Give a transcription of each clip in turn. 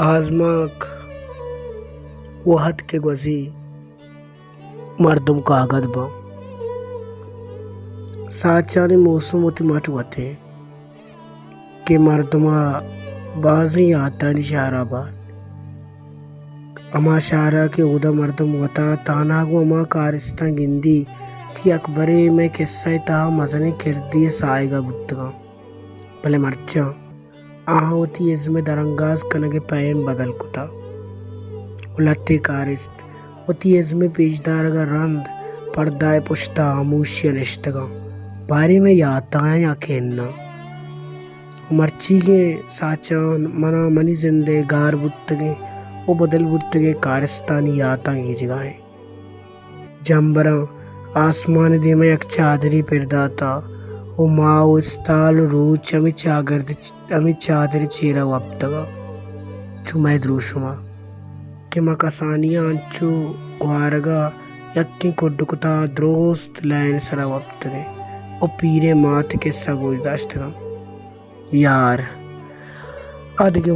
آزماک وحد کے گوزی مردم کا آگد با ساچانی موسم ہوتی مٹ ہوتے کہ مردمہ بازی آتانی شہر آباد اما شہرہ کے اودا مردم ہوتا تاناگو اما کارستان گندی کہ اکبرے میں قصہ تا مزنے کردی سائے گا بودگا بلے مرچا آہاں ہوتی ازم درنگاز کنگے پین بدل کتا اولتے کارست ہوتی ازم پیشدارگا رند پردائے پشتا آموشی نشتگا باری میں یاتائیں یا کھیننا مرچی کے ساچان منا منی زندے گار بودتگے او بدل بودتگے کارستانی یاتاں کی جگہیں جنبراں آسمان دے میں یک چادری پرداتا او ماو استال روچ امی چادر چیرا وابتگا تو میں دروشما کہ مکسانیاں انچو گوارگا یکی کڈکتا درست لین سرا وابتگے او پیرے مات کے سگوش داشتگا یار آدھگے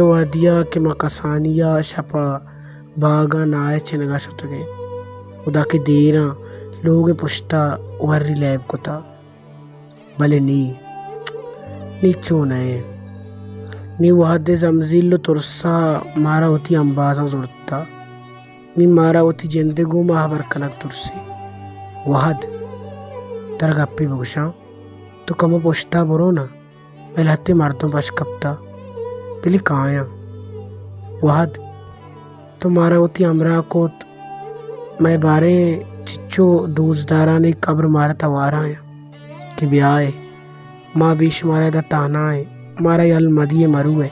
وادیا کہ مکسانیا شپا باغا نائے چنگا شتگے ادا کے دیراں لوگ پشتا وری لیب کتا بلے نی چونائے نی وحد زمزیل ترسا مارا ہوتی انبازاں زورتا نی مارا ہوتی جندگو مہبر کنک ترسی وحد ترگپی بگشاں تو کم پشتا برو نا پہلے ہتے مردوں پش کپتا پہلی کائیاں وحد تو مارا ہوتی امرا کوت میں بارے چچو دوزدارانے قبر مارا توارا ہے کہ بیائے ماں بیش مارا دا تانا ہے مارا یال مدی مرو ہے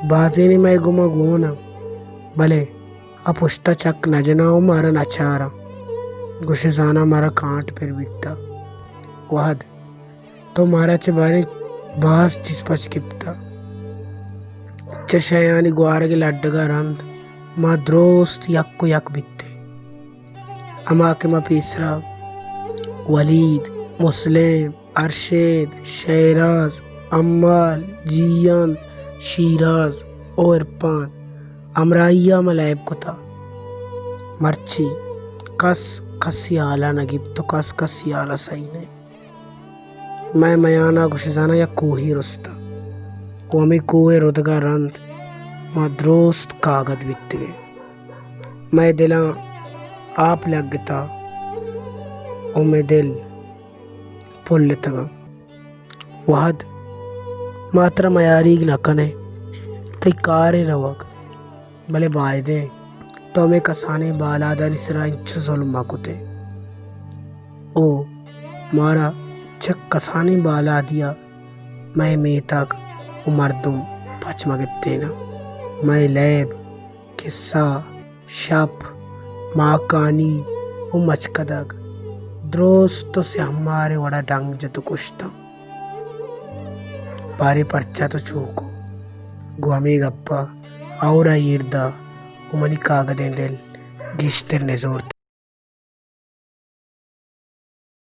بازینے میں گما گونا بلے اپشتا چک نجناؤ مارا نچارا گوشزانا مارا کانٹ پھر بیتا وحد تو مارا چبارے باز چیز پچ کپتا چشایانی گوارگی لڈگا رند ما درست یک بیتے اما کے ما پیسرا ولید مسلم ارشید شیراز امال جیان شیراز اور پان امرائیہ ملائب کتا مرچی کسی آلہ نگیب تو کسی آلہ سینے میں میانا گوشزانا یا کوہی رستا وہ ہمیں کوہ ردگا رند ما درست کاغد بیتے گئے میں دلاں آپ لگتا او میں دل پھولتگا وحد ماترا میاریگ نکنے تی کارے روگ بلے بائدیں تو ہمیں کسانے بالا داری سرا انچ ظلمہ کتے او مارا چک کسانے بالا دیا میں میتاک او مردم پچ مگتے نا میں لیب قصہ شپ ماکانی او مچکدگ درست سے ہمارے وڑا ڈنگ جتو کشتا باری پرچا تو چوکو گوامی گپا اورا ایردہ او منی کاغدیں دل گیشتر نزورتا